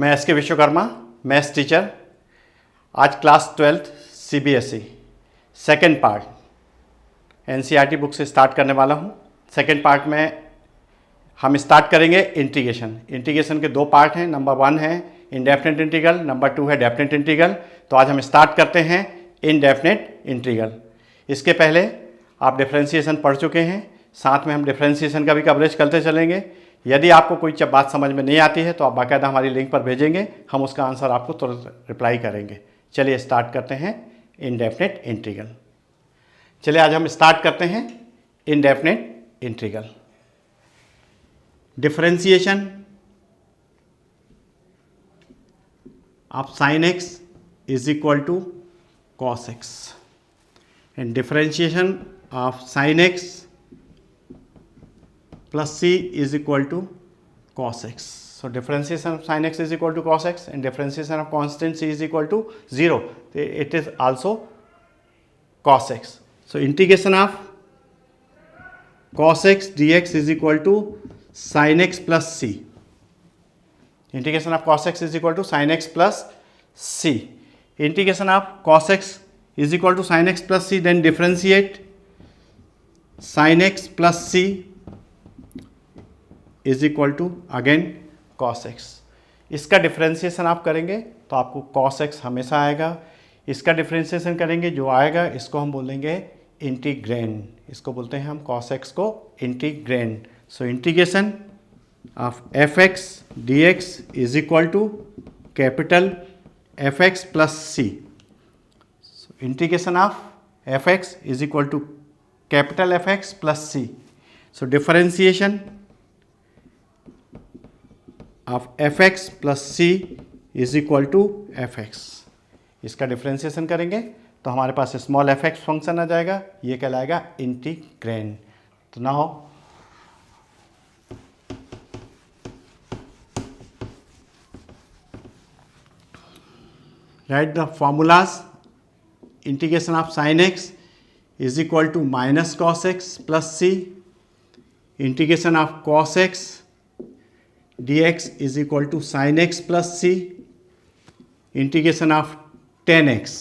मैं एस के Vishwakarma, maths teacher. आज class 12th CBSE second part NCERT book से स्टार्ट करने वाला हूँ। सेकेंड पार्ट में हम स्टार्ट करेंगे इंटीग्रेशन। इंटीग्रेशन के दो पार्ट हैं, नंबर 1 है इनडेफिनेट इंटीग्रल, नंबर 2 है डेफिनेट इंटीग्रल। तो आज हम स्टार्ट करते हैं इनडेफिनेट इंटीग्रल। इसके पहले आप डिफरेंशिएशन पढ़ चुके हैं, साथ में हम डिफरेंशिएशन का भी कवरेज करते चलेंगे। यदि आपको कोई बात समझ में नहीं आती है तो आप बाकायदा हमारी लिंक पर भेजेंगे, हम उसका आंसर आपको तुरंत रिप्लाई करेंगे। चलिए स्टार्ट करते हैं इनडेफिनेट इंटीग्रल। चलिए आज हम स्टार्ट करते हैं indefinite integral. Differentiation of sin x is equal to cos x and differentiation of sin x plus c is equal to cos x. So differentiation of sin x is equal to cos x and differentiation of constant c is equal to 0. It is also cos x. So integration of cos x dx is equal to sin x plus c. Integration of cos x is equal to sin x plus c. Integration of cos x is equal to sin x plus c, then differentiate sin x plus c is equal to again cos X. इसका differentiation आप करेंगे तो आपको cos x हमेशा आएगा। इसका differentiation करेंगे जो आएगा इसको हम बोलेंगे इंटीग्रेंड, इसको बोलते हैं हम कॉस एक्स को integrand. So integration of F X D x is equal to capital F X plus C. Integration of F X is equal to capital F X plus C. So differentiation of F X plus C is equal to F X. इसका differentiation करेंगे तो हमारे पास small F X function आ जाएगा, ये कहलाएगा integrand. तो now write the formulas. Integration of sine x is equal to minus cos x plus C. Integration of cos X dx is equal to sin x plus c. Integration of tan x,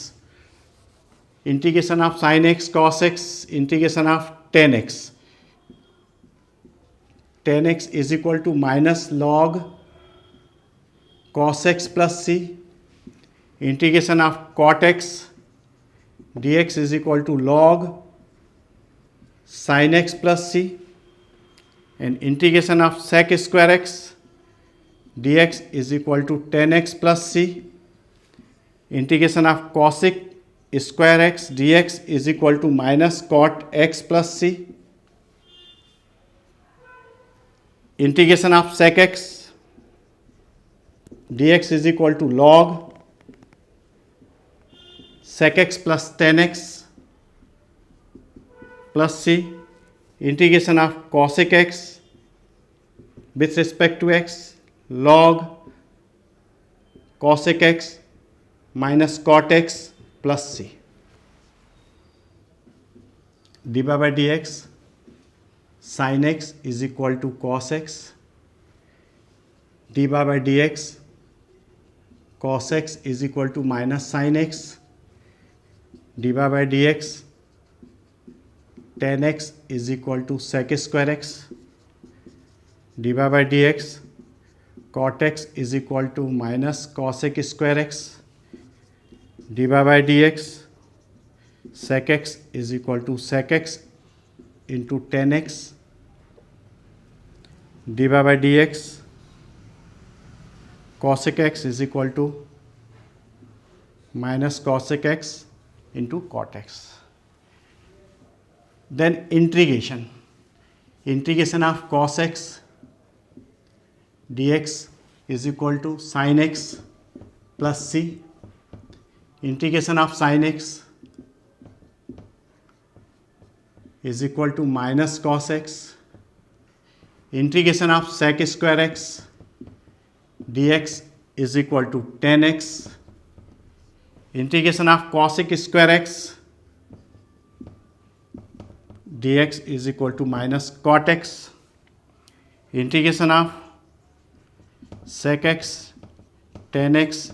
integration of sin x cos x, integration of tan x. Tan x is equal to minus log cos x plus c. Integration of cot x dx is equal to log sin x plus c. And integration of sec square x dx is equal to tan x plus c. Integration of cosec square x dx is equal to minus cot x plus c. Integration of sec x dx is equal to log sec x plus tan x plus c. Integration of cosec x with respect to x log cosec x minus cot x plus c. dy by dx sin x is equal to cos x. dy by dx cos x is equal to minus sin x. dy by dx tan x is equal to sec square x. dy by dx cot x is equal to minus cosec square x. dy by dx sec x is equal to sec x into tan x. dy by dx cosec x is equal to minus cosec x into cot x. Then integration. Integration of cos x dx is equal to sin x plus c. Integration of sin x is equal to minus cos x. Integration of sec square x dx is equal to tan x. Integration of cosec square x dx is equal to minus cot x. Integration of sec x tan x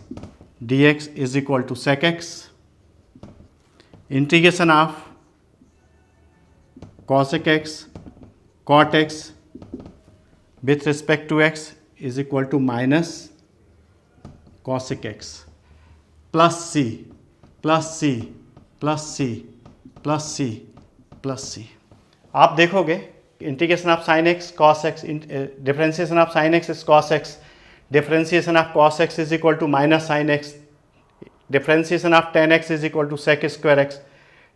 dx is equal to sec x, integration of cosec x cot x with respect to x is equal to minus cosec x plus c plus c plus c plus c plus c. आप देखोगे integration of sine x cos x, differentiation of sine x is cos x, differentiation of cos x is equal to minus sine x, differentiation of tan x is equal to sec square x,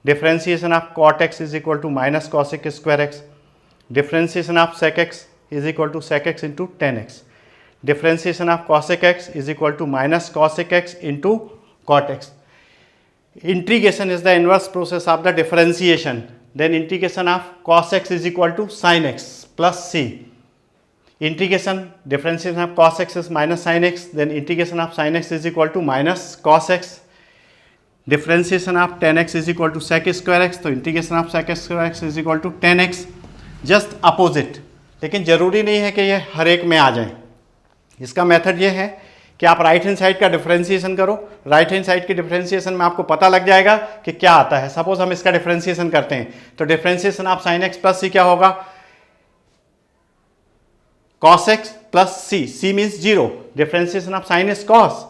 differentiation of cot x is equal to minus cosec square x, differentiation of sec x is equal to sec x into tan x, differentiation of cosec x is equal to minus cosec X into cot X. Integration is the inverse process of the differentiation. Then integration of cos x is equal to sin x plus c. Integration differentiation of cos x is minus sin x. Then integration of sin x is equal to minus cos x. Differentiation of tan x is equal to sec square x. तो integration of sec square x is equal to tan x. Just opposite. लेकिन जरूरी नहीं है कि ये हर एक में आ जाए. इसका मेथड ये है कि आप राइट हैंड साइड का डिफरेंशिएशन करो. राइट हैंड साइड के डिफरेंशिएशन में आपको पता लग जाएगा कि क्या आता है. सपोज हम इसका डिफरेंशिएशन करते हैं तो differentiation of sine x plus c क्या होगा, cos x plus c, c means zero, differentiation of sine is cos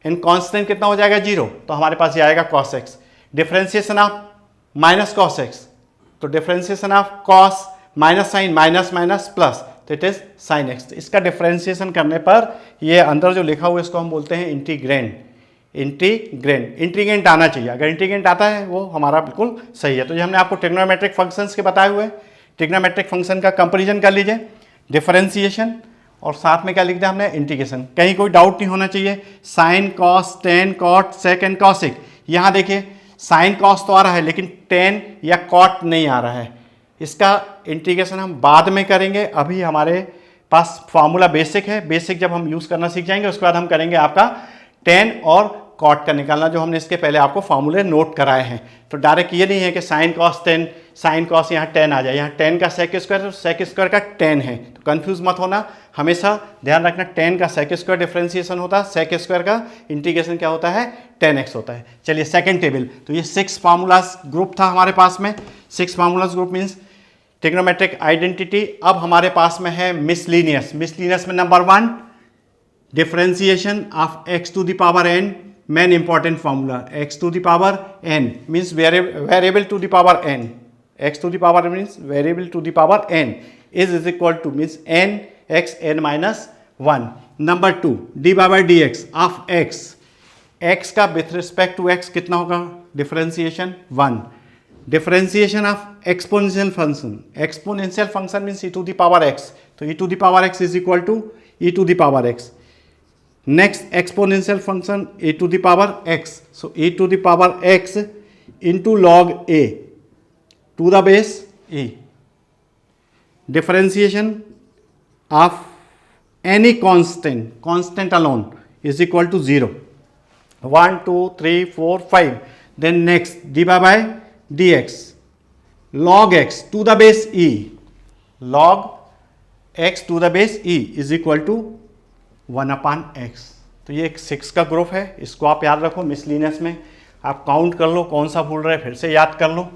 and constant कितना हो जाएगा जीरो, तो हमारे पास ये आएगा cos x. Differentiation of minus cos x, तो differentiation of cos minus sine minus minus plus, तो इट इज साइन एक्स. इसका डिफरेंशिएशन करने पर ये अंदर जो लिखा हुआ है इसको हम बोलते हैं इंटीग्रेंड. इंटीग्रेंट आना चाहिए. अगर इंटीग्रेंट आता है वो हमारा बिल्कुल सही है. तो ये हमने आपको ट्रिग्नोमेट्रिक फंक्शंस के बताए हुए हैं. ट्रिग्नोमेट्रिक फंक्शन का कंपैरिजन कर लीजिए, डिफरेंशिएशन और साथ में क्या लिख दिया हमने, इंटीग्रेशन. कहीं कोई डाउट नहीं होना चाहिए. Sine cos tan cot sec and cosec, यहाँ देखिए साइन कॉस तो आ रहा है लेकिन टेन या कॉट नहीं आ रहा है. इसका इंटीग्रेशन हम बाद में करेंगे. अभी हमारे पास फार्मूला बेसिक है. बेसिक जब हम यूज़ करना सीख जाएंगे उसके बाद हम करेंगे आपका टेन और कॉट का निकालना, जो हमने इसके पहले आपको फार्मूले नोट कराए हैं. तो डायरेक्ट ये नहीं है कि sign cos ten, sine cos यहाँ टेन आ जाए. यहाँ टेन का सेक स्क्वायर तो सेक स्क्वायर का टेन है. तो कंफ्यूज मत होना, हमेशा ध्यान रखना टेन का सेक स्क्वायर डिफरेंशिएशन होता है, सेक स्क्वायर का इंटीग्रेशन क्या होता है, टेन एक्स होता है. चलिए सेकेंड टेबल. तो ये 6 फार्मूलाज ग्रुप था हमारे पास में. 6 formulas group means trigonometric identity. अब हमारे पास में है मिसलीनियस. मिसलीनियस में number 1 differentiation of X to the power N. Main important formula, X to the power N means variable to the power N. X to the power means variable to the power N is equal to means N X N minus 1. Number 2 D by D X of X. X का with respect to x कितना होगा, differentiation 1. Differentiation of exponential function. Exponential function means e to the power x. तो e to the power x is equal to e to the power x. Next exponential function a to the power x. So a to the power x into log a to the base a. Differentiation of any constant, constant alone is equal to 0. 1 2 3 4 5. Then next D by dx log x to the base e, log x to the base e is equal to 1 upon x. तो ये एक 6 का group है, इसको आप याद रखो. Miscellaneous में आप काउंट कर लो कौन सा भूल रहे, फिर से याद कर लो.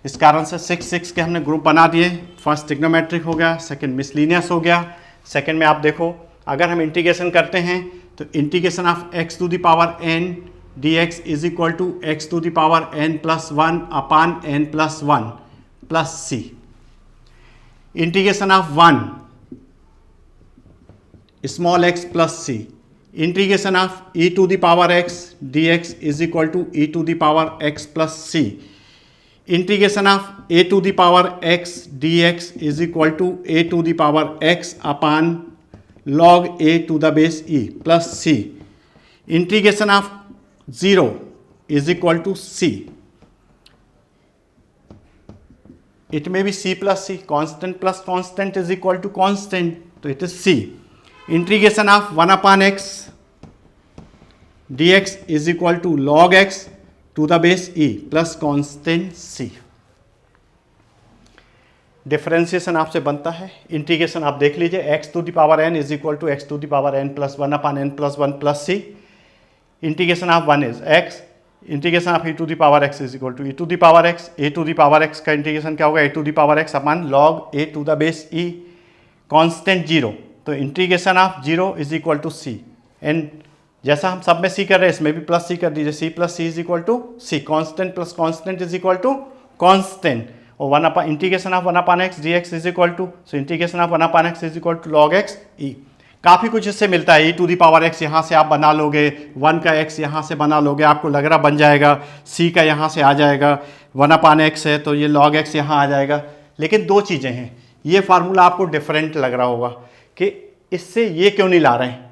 इस कारण से 6 के हमने ग्रुप बना दिए. फर्स्ट ट्रिग्नोमेट्रिक हो गया, सेकंड मिसलीनियस हो गया. सेकंड में आप देखो अगर हम इंटीग्रेशन करते हैं तो integration of x to the power n dx is equal to x to the power n plus 1 upon n plus 1 plus c. Integration of 1 small x plus c. Integration of e to the power x dx is equal to e to the power x plus c. Integration of a to the power x dx is equal to a to the power x upon log a to the base e plus c. Integration of 0 is equal to c. It may be c plus c. Constant plus constant is equal to constant. So it is c. Integration of 1 upon x dx is equal to log x to the base e plus constant c. Differentiation आपसे बनता है, integration आप देख लीजिए, X to the power N is equal to X to the power N plus one upon N plus one plus C, integration of one is X, integration of e to the power x is equal to e to the power x, a to the power x का integration क्या होगा, a to the power x upon log a to the base e, constant zero, तो integration of zero is equal to c, and जैसा हम सब में c कर रहे हैं इसमें भी प्लस c कर दीजिए, c plus C is equal to c, constant plus constant is equal to constant, और one upon integration of one upon x D x is equal to, so integration of one upon x is equal to log x e. काफ़ी कुछ इससे मिलता है, e to the power x यहाँ से आप बना लोगे, 1 का x यहाँ से बना लोगे, आपको लग रहा बन जाएगा, c का यहाँ से आ जाएगा, 1 अपान x है तो ये log x यहाँ आ जाएगा। लेकिन दो चीज़ें हैं, ये फार्मूला आपको डिफरेंट लग रहा होगा कि इससे ये क्यों नहीं ला रहे हैं,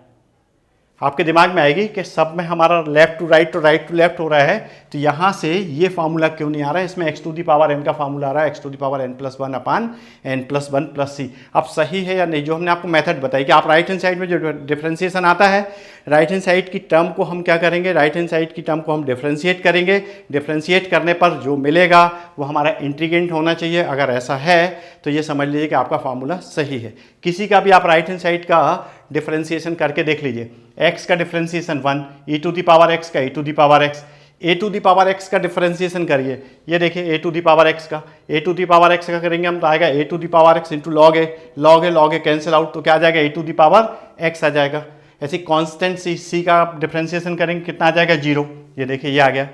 आपके दिमाग में आएगी कि सब में हमारा लेफ्ट टू राइट तो राइट टू लेफ्ट हो रहा है, तो यहाँ से ये फार्मूला क्यों नहीं आ रहा है, इसमें x to the power n का फार्मूला आ रहा है, x to the power N plus one upon N plus one plus c. अब सही है या नहीं, जो हमने आपको मेथड बताई कि आप राइट हैंड साइड में जो डिफ्रेंसिएशन आता है, राइट हैंड साइड की टर्म को हम क्या करेंगे, राइट हैंड साइड की टर्म को हम डिफ्रेंशिएट करेंगे, डिफ्रेंशिएट करने पर जो मिलेगा वो हमारा इंटीग्रेंट होना चाहिए। अगर ऐसा है तो ये समझ लीजिए कि आपका फार्मूला सही है। किसी का भी आप राइट हैंड साइड का डिफ्रेंसिएशन करके देख लीजिए, x का differentiation 1, e to the power x का e to the power x, a to the power x का डिफ्रेंसिएशन करिए, ये देखिए a to the power x का, a to the power x का करेंगे हम तो आएगा a to the power x into log A cancel out, तो क्या आ जाएगा a to the power x आ जाएगा। ऐसे कांस्टेंट c का डिफ्रेंसिएशन करेंगे कितना आ जाएगा 0, ये देखिए ये आ गया।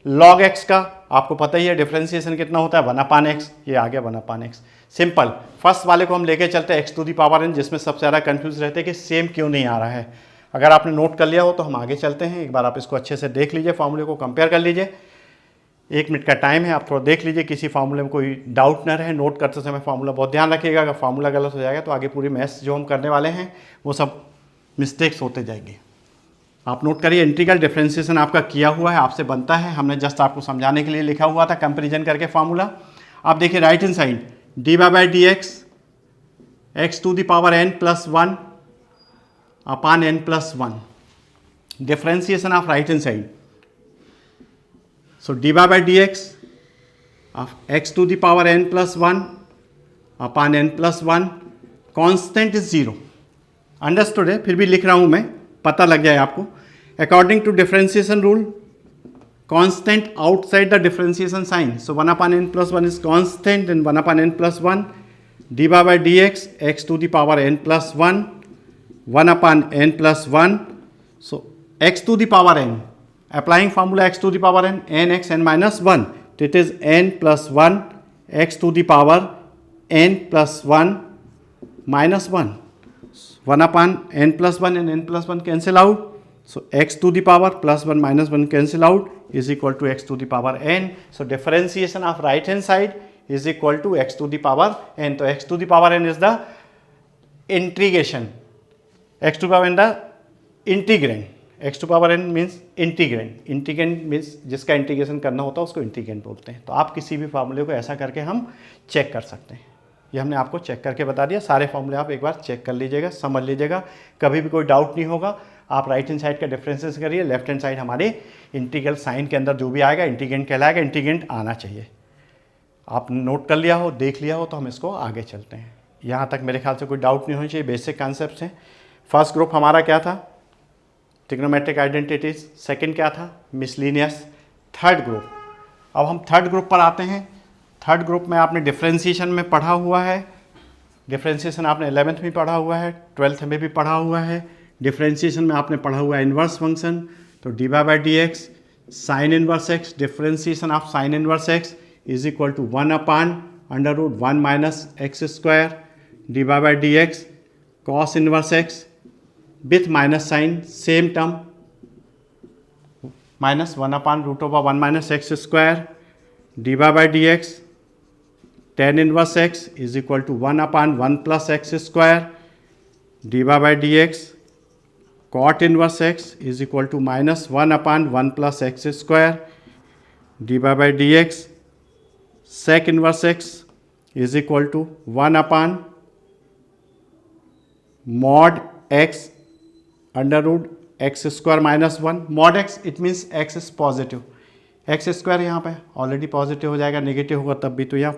लॉग x का आपको पता ही है डिफ्रेंसिएशन कितना होता है 1 अपान x, ये आ गया 1 अपान x। सिंपल, फर्स्ट वाले को हम लेके चलते हैं X to the power N, जिसमें सबसे ज़्यादा कंफ्यूज रहते हैं कि सेम क्यों नहीं आ रहा है। अगर आपने नोट कर लिया हो तो हम आगे चलते हैं, एक बार आप इसको अच्छे से देख लीजिए, फार्मूले को कंपेयर कर लीजिए। 1 मिनट का टाइम है, आप थोड़ा देख लीजिए, किसी फार्मूले में कोई डाउट ना रहे। नोट करते समय फार्मूला बहुत ध्यान रखिएगा, अगर फार्मूला गलत हो जाएगा तो आगे पूरी मैथ्स जो हम करने वाले हैं वो सब मिस्टेक्स होते जाएंगे। आप नोट करिए, इंटीग्रल डिफरेंशिएशन आपका किया हुआ है, आपसे बनता है, हमने जस्ट आपको समझाने के लिए लिखा हुआ था कंपेरिजन करके फार्मूला। आप देखिए right hand side D Y by D X to the power N plus one upon N plus one, differentiation of right hand side, so D Y by D X to the power N plus one upon N plus one, constant is zero. Understood है, फिर भी लिख रहा हूं मैं, पता लग जाए आपको। According to differentiation rule, constant outside the differentiation sign, so 1 upon n plus 1 is constant and 1 upon n plus 1 dy by dx x to the power n plus 1 1 upon n plus 1, so x to the power n, applying formula x to the power n, n x n minus 1, so it is n plus 1 x to the power n plus 1 minus 1, 1 upon n plus 1 and n plus 1 cancel out, so x to the power plus 1 minus 1 cancel out is equal to x to the power n. So differentiation of right hand side is equal to x to the power n. So x to the power n is the integration. X to the power n the integrand. X to power n means integrand. Integrand means जिसका integration करना होता है उसको integrand बोलते हैं। तो आप किसी भी फार्मूले को ऐसा करके हम चेक कर सकते हैं। ये हमने आपको चेक करके बता दिया। सारे फार्मूले आप एक बार चेक कर लीजिएगा, समझ लीजिएगा, कभी भी कोई डाउट नहीं होगा। आप राइट हैंड साइड का डिफरेंसेस करिए, लेफ्ट हैंड साइड हमारे इंटीग्रल साइन के अंदर जो भी आएगा इंटीग्रेंट कहलाएगा, इंटीग्रेंट आना चाहिए। आप नोट कर लिया हो, देख लिया हो, तो हम इसको आगे चलते हैं। यहाँ तक मेरे ख्याल से कोई डाउट नहीं होना चाहिए, बेसिक कॉन्सेप्ट्स हैं। फर्स्ट ग्रुप हमारा क्या था, ट्रिग्नोमेट्रिक आइडेंटिटीज। सेकंड क्या था, मिसलिनियस। थर्ड ग्रुप, अब हम थर्ड ग्रुप पर आते हैं। थर्ड ग्रुप में आपने डिफरेंशिएशन में पढ़ा हुआ है, डिफरेंशिएशन आपने 11th में पढ़ा हुआ है, 12th में भी पढ़ा हुआ है। डिफरेंशिएशन में आपने पढ़ा हुआ है इन्वर्स फंक्शन, तो D Y by D X sine inverse X, differentiation of sine inverse X is equal to 1 upon under root 1 minus X square D Y by D X cos inverse X with minus sine, same term, minus 1 upon root over 1 minus X square D Y by D X tan inverse x is equal to 1 upon 1 plus X square D Y by D X cot inverse x is equal to minus 1 upon 1 plus X square D Y by D X sec inverse x is equal to 1 upon mod x under root X square minus 1। Mod x it means x is positive, X square यहाँ पे already positive हो जाएगा, negative होगा तब भी, तो यहाँ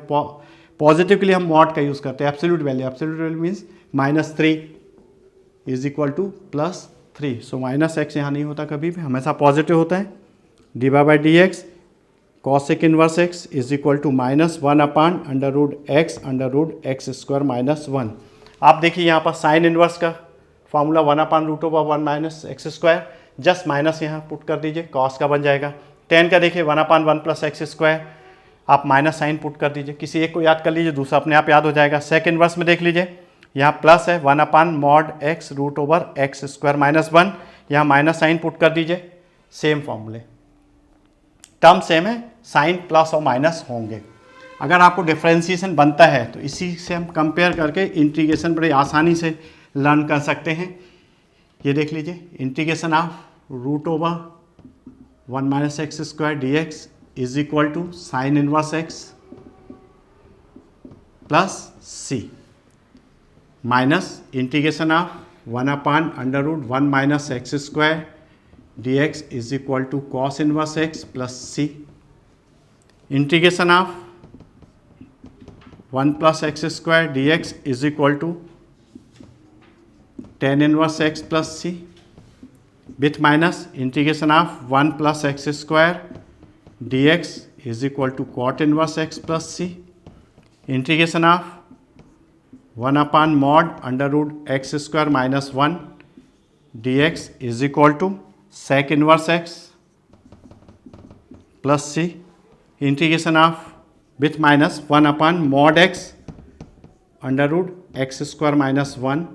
positive के लिए हम मॉड का यूज़ करते हैं, absolute value means -3 is equal to +3। So -x यहाँ नहीं होता, कभी भी हमेशा पॉजिटिव होता है। dy/dx cosec inverse x is equal to -1/√x (x² - 1). आप देखिए यहाँ पर साइन इनवर्स का फॉर्मूला 1/√1 - x², जस्ट माइनस यहाँ पुट कर दीजिए, कॉस का बन जाएगा। टेन का देखिए 1/1 + x², आप माइनस साइन पुट कर दीजिए, किसी एक को याद कर लीजिए, दूसरा अपने आप याद हो जाएगा। सेक इनवर्स में देख लीजिए, यहाँ प्लस है 1/mod x (x² - 1), यहाँ माइनस साइन पुट कर दीजिए, सेम फॉर्मूले, टर्म सेम है, साइन प्लस और माइनस होंगे। अगर आपको डिफ्रेंशिएशन बनता है तो इसी से हम कंपेयर करके इंटीग्रेशन बड़े आसानी से लर्न कर सकते हैं। ये देख लीजिए, integration of √1 - x² dx is equal to sine inverse x plus c minus integration of 1/√1 - x² dx is equal to cos inverse x plus c, integration of 1 + x² dx is equal to tan inverse x plus c with minus integration of 1 + x² dx is equal to cot inverse x plus c, integration of 1/mod x² - 1 dx is equal to sec inverse x plus c, integration of with minus 1/mod x² - 1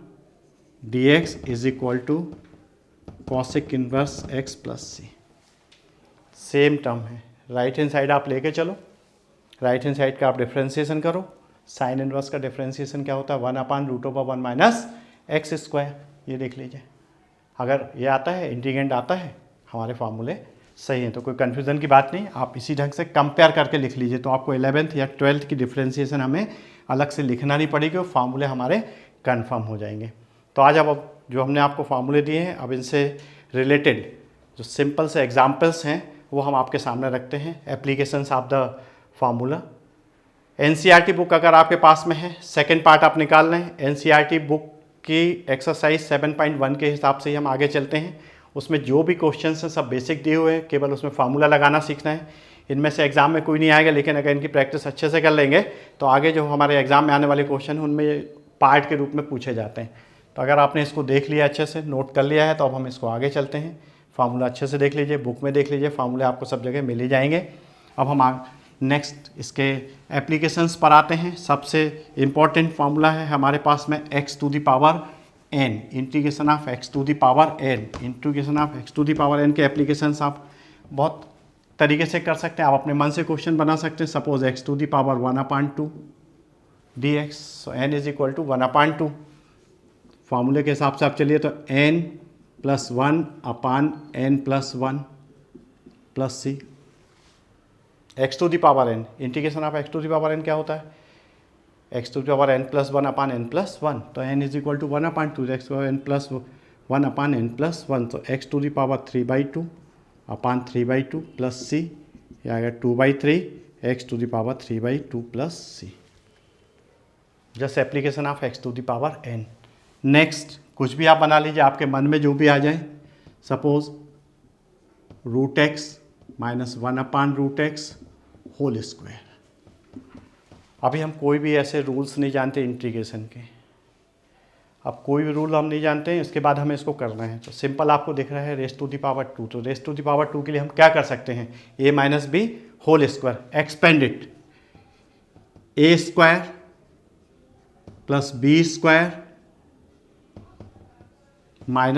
dx is equal to cosec inverse x plus c। Same term है, right hand side आप लेके चलो, right hand side का आप differentiation करो। Sign inverse का differentiation क्या होता है, 1/√1 - x²। ये देख लीजिए, अगर ये आता है, इंटीग्रेंड आता है, हमारे फार्मूले सही हैं, तो कोई कन्फ्यूज़न की बात नहीं। आप इसी ढंग से कंपेयर करके लिख लीजिए, तो आपको 11th या 12th की डिफ्रेंशिएशन हमें अलग से लिखना नहीं पड़ेगी और फार्मूले हमारे कन्फर्म हो जाएंगे। तो आज अब जो हमने आपको फार्मूले दिए हैं, अब इनसे रिलेटेड जो सिंपल से एग्जाम्पल्स हैं वो हम आपके सामने रखते हैं, applications of the formula. NCERT book अगर आपके पास में है, सेकंड पार्ट आप निकाल लें। एनसीईआरटी बुक की एक्सरसाइज 7.1 के हिसाब से ही हम आगे चलते हैं। उसमें जो भी क्वेश्चन हैं सब बेसिक दिए हुए हैं, केवल उसमें फार्मूला लगाना सीखना है। इनमें से एग्जाम में कोई नहीं आएगा, लेकिन अगर इनकी प्रैक्टिस अच्छे से कर लेंगे तो आगे जो हमारे एग्जाम में आने वाले क्वेश्चन हैं उनमें पार्ट के रूप में पूछे जाते हैं। तो अगर आपने इसको देख लिया, अच्छे से नोट कर लिया है, तो अब हम इसको आगे चलते हैं। फार्मूला अच्छे से देख लीजिए, बुक में देख लीजिए, फार्मूले आपको सब जगह मिल ही जाएंगे। अब हम नेक्स्ट इसके एप्लीकेशंस पर आते हैं। सबसे इम्पॉर्टेंट फार्मूला है हमारे पास में x⁴n, integration of x⁴n, integration of x⁴n के एप्लीकेशंस आप बहुत तरीके से कर सकते हैं। आप अपने मन से क्वेश्चन बना सकते हैं। Suppose x⁴1/2 dx, so n is equal to 1/2। फार्मूले के हिसाब से आप चलिए तो n + 1/n+1 plus c, x⁴n, integration of x⁴n क्या होता है, x⁴n+1/n+1, तो n is equal to 1/2, x⁴n+1/n+1, तो x⁴3/2/3/2 प्लस c, यह आएगा 2/3 x⁴3/2 plus c, just application of x⁴n। Next कुछ भी आप बना लीजिए, आपके मन में जो भी आ जाए। Suppose √x - 1/√x whole square. अभी हम कोई भी ऐसे रूल्स नहीं जानते इंटीग्रेशन के, अब कोई भी रूल हम नहीं जानते हैं, इसके बाद हमें इसको करना है। तो सिंपल आपको दिख रहा है raised⁻², तो raised⁻² के लिए हम क्या कर सकते हैं, a - b whole square, expand it, a² + b²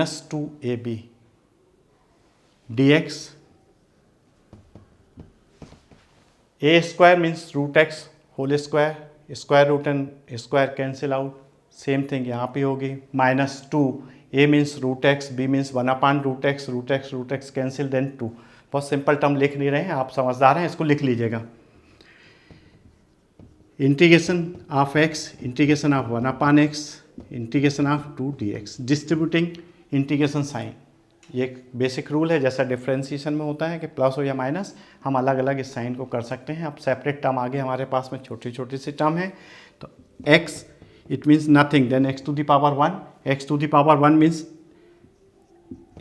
- 2ab dx, a² means √x whole square, square root and square cancel out, same thing यहाँ पे होगी, -2, a means √x, b means 1/√x, √x cancel, then 2। बहुत simple term लिख नहीं रहे हैं, आप समझदार हैं, इसको लिख लीजिएगा। Integration of x, integration of 1/x, integration of 2 dx, distributing integration sign, ये एक बेसिक रूल है, जैसा डिफ्रेंसीशन में होता है कि प्लस हो या माइनस, हम अलग अलग इस साइन को कर सकते हैं। अब सेपरेट टर्म आगे हमारे पास में छोटी छोटी सी टर्म है, तो x it means nothing than x to the power 1, x to the power 1 means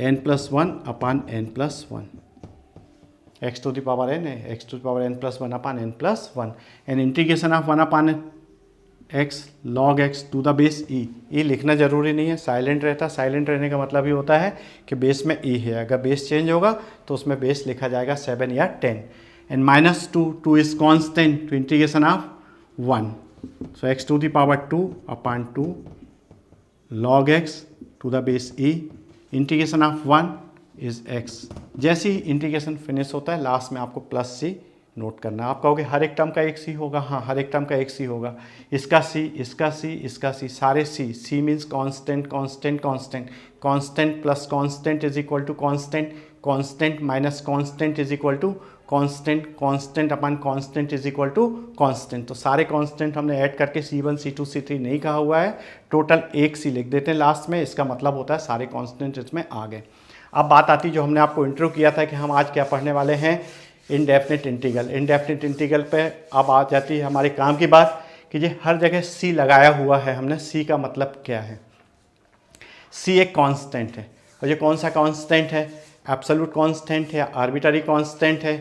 n+1 upon n+1, x to the power n है, x to the power n+1 upon n+1, and integration of 1 upon x log x to the base e लिखना जरूरी नहीं है, silent रहता है। Silent रहने का मतलब ये होता है कि बेस में e है, अगर बेस चेंज होगा तो उसमें बेस लिखा जाएगा 7 या 10, and -2 is constant to integration of 1, so x to the power 2 upon 2 log x to the base e, integration of 1 is x। जैसे ही इंटीग्रेशन फिनिश होता है लास्ट में आपको प्लस c नोट करना है। आप कहोगे हर एक टर्म का एक सी होगा, हाँ हर एक टर्म का एक सी होगा, इसका सी, इसका सी, इसका सी, सारे c. C means constant, constant, constant, constant plus constant is equal to constant, constant minus constant is equal to constant, constant upon constant is equal to constant. तो सारे कांस्टेंट हमने ऐड करके C1 C2 C3 नहीं कहा हुआ है, total एक सी लिख देते हैं लास्ट में, इसका मतलब होता है सारे कांस्टेंट इसमें आ गए। अब बात आती जो हमने आपको इंट्रो किया था कि हम आज क्या पढ़ने वाले हैं, इनडेफिनिट इंटीग्रल। इनडेफिनिट इंटीग्रल पे अब आ जाती है हमारे काम की बात कि ये हर जगह सी लगाया हुआ है हमने। सी का मतलब क्या है, सी एक कांस्टेंट है, और ये कौन सा कांस्टेंट है, एब्सोल्यूट कांस्टेंट है या आर्बिट्ररी कांस्टेंट है।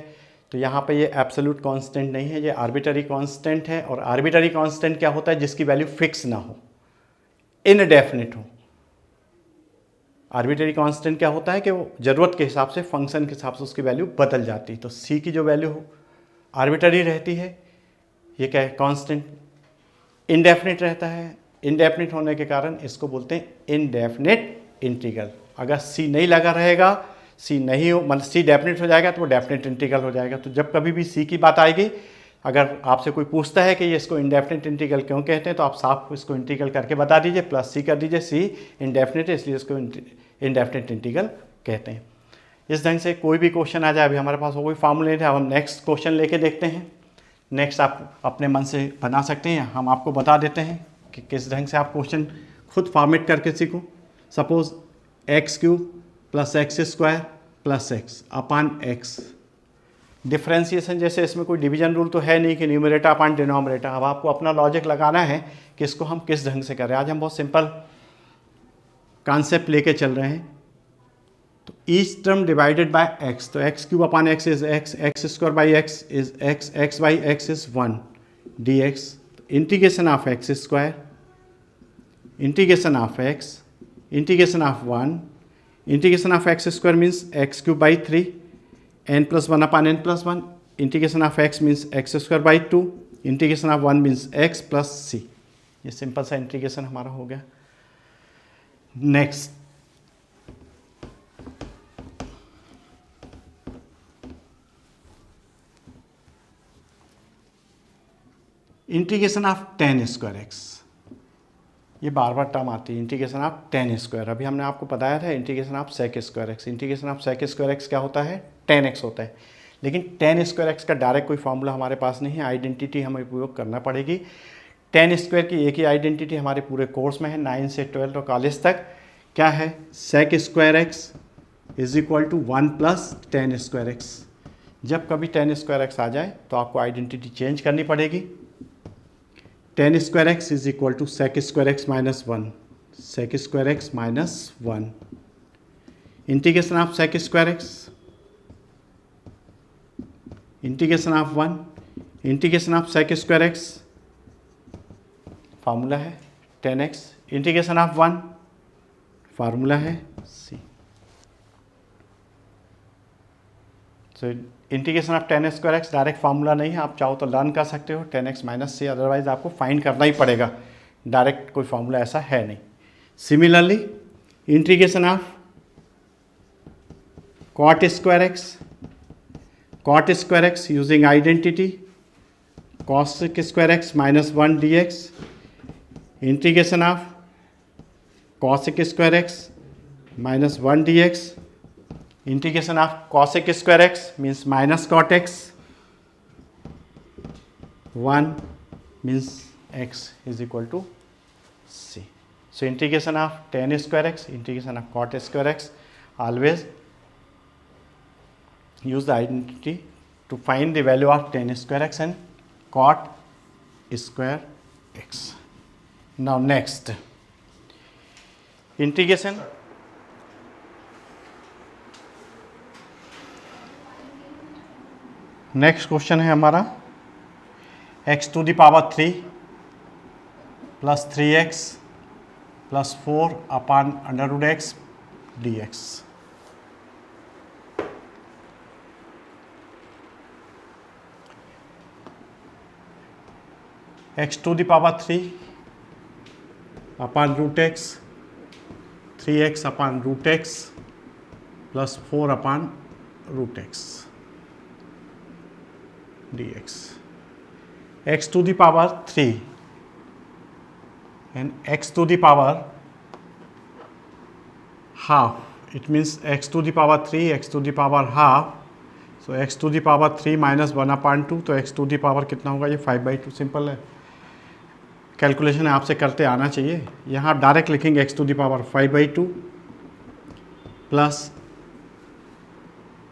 तो यहाँ पे ये एब्सोल्यूट कांस्टेंट नहीं है, ये आर्बिट्ररी कांस्टेंट है। और आर्बिट्ररी कांस्टेंट क्या होता है, जिसकी वैल्यू फिक्स ना हो, इनडेफिनिट हो। आर्बिट्ररी कांस्टेंट क्या होता है कि वो ज़रूरत के हिसाब से, फंक्शन के हिसाब से उसकी वैल्यू बदल जाती है। तो सी की जो वैल्यू आर्बिट्ररी रहती है, ये क्या है, कांस्टेंट। इनडेफिनिट रहता है, इनडेफिनिट होने के कारण इसको बोलते हैं इनडेफिनिट इंटीग्रल। अगर सी नहीं लगा रहेगा, सी नहीं हो मतलब सी डेफिनिट हो जाएगा तो वो डेफिनिट इंटीग्रल हो जाएगा। तो जब कभी भी सी की बात आएगी, अगर आपसे कोई पूछता है कि ये इसको इंडेफिनिट इंटीग्रल क्यों कहते हैं, तो आप साफ इसको इंटीग्रल करके बता दीजिए, प्लस सी कर दीजिए, सी इंडेफिनिट है इसलिए इसको इंडेफिनिट इंटीग्रल कहते हैं। इस ढंग से कोई भी क्वेश्चन आ जाए, अभी हमारे पास वो कोई फार्मूले थे, अब हम नेक्स्ट क्वेश्चन लेके देखते हैं। नेक्स्ट आप अपने मन से बना सकते हैं, हम आपको बता देते हैं कि किस ढंग से आप क्वेश्चन खुद फॉर्मेट करके सीखो। सपोज x³ + x² + x अपान x, डिफ्रेंसिएशन जैसे इसमें कोई डिवीजन रूल तो है नहीं कि न्यूमरेटर अपान डिनोमिनेटर। अब आपको अपना लॉजिक लगाना है कि इसको हम किस ढंग से करें। आज हम बहुत सिंपल कॉन्सेप्ट लेके चल रहे हैं। तो each term divided by x, तो x³ upon x is x, x² by x is x, x by x is 1 dx, integration of x², integration of x, integration of 1, integration of x² means x³ by 3, n+1 upon n+1, integration of x means x² by 2, integration of 1 means x plus c। ये simple सा integration हमारा हो गया। Next integration of tan² x, ये बार बार term आती है, integration of tan²। अभी हमने आपको बताया था integration of sec² x। Integration of sec² x क्या होता है, tan x होता है। लेकिन tan² x का डायरेक्ट कोई फॉर्मूला हमारे पास नहीं है, आइडेंटिटी हमें उपयोग करना पड़ेगी। tan² की एक ही आइडेंटिटी हमारे पूरे कोर्स में है, 9 से 12 और कॉलेज तक। क्या है, sec² x is equal to 1 plus tan² x। जब कभी tan² x आ जाए तो आपको आइडेंटिटी चेंज करनी पड़ेगी। tan² x is equal to sec² x minus 1, sec² x minus 1, integration of sec² x, integration of 1, integration of sec² x, formula है tan x, integration of 1, formula है c। तो integration of tan² x direct formula नहीं है, आप चाहो तो learn कर सकते हो tan x minus c, otherwise आपको फाइंड करना ही पड़ेगा, डायरेक्ट कोई फार्मूला ऐसा है नहीं। Similarly integration of cot² x, cot² x using identity cos² x minus 1 dx, integration of cos² x minus 1 dx, integration of cos² x means minus cot x, 1 means x is equal to c। So integration of tan² x, integration of cot² x, always use the identity to find the value of tan square x and cot square x. Now next integration. Next question है हमारा x to the power 3 plus 3x plus 4 upon under root x D x. x to the power 3 upon root x 3x upon root x plus 4 upon root x dx. x to the power 3 and x to the power half. It means x to the power 3, x to the power half. So x to the power 3 minus 1/2. तो x to the power कितना होगा? ये 5/2. Simple है, calculation आपसे करते आना चाहिए. यहाँ डायरेक्ट लिखेंगे x to the power 5/2 plus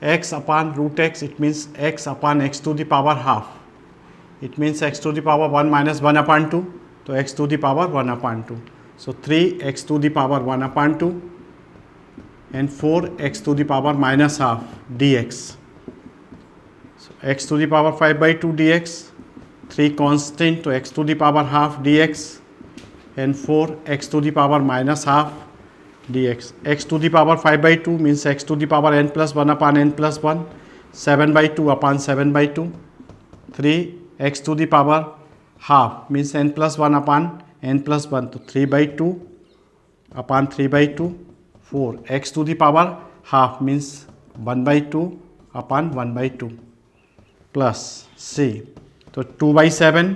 x upon root x. It means x upon x to the power half. It means x to the power 1 minus 1/2. तो x to the power 1/2. So 3x to the power 1/2 and 4x to the power minus half dx. So x to the power 5/2 dx. 3 constant, तो x to the power half dx and 4x to the power minus half dx. x to the power 5/2 means x to the power n plus 1 upon n plus 1. 7/2 upon 7/2. 3 x to the power half means n plus 1 upon n plus 1. तो 3/2 upon 3/2. 4 x to the power half means 1/2 upon 1/2 plus c. तो 2/7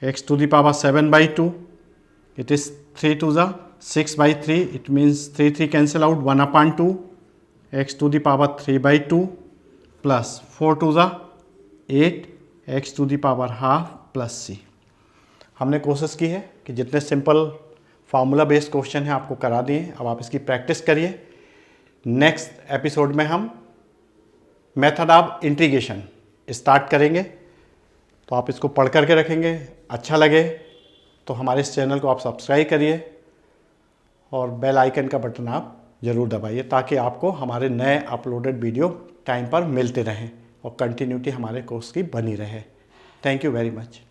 x to the power 7/2. It is 3 to the 6/3. It means 3 cancel out. 1/2 x to the power 3/2 plus 4 to the 8 x to the power half plus c. हमने कोशिश की है कि जितने simple formula based question है आपको करा दिए. अब आप इसकी प्रैक्टिस करिए. नेक्स्ट एपिसोड में हम मेथड ऑफ इंटीग्रेशन स्टार्ट करेंगे. तो आप इसको पढ़ करके रखेंगे. अच्छा लगे तो हमारे इस चैनल को आप सब्सक्राइब करिए और बेल आइकन का बटन आप ज़रूर दबाइए ताकि आपको हमारे नए अपलोडेड वीडियो टाइम पर मिलते रहें और कंटिन्यूटी हमारे कोर्स की बनी रहे. Thank you very much.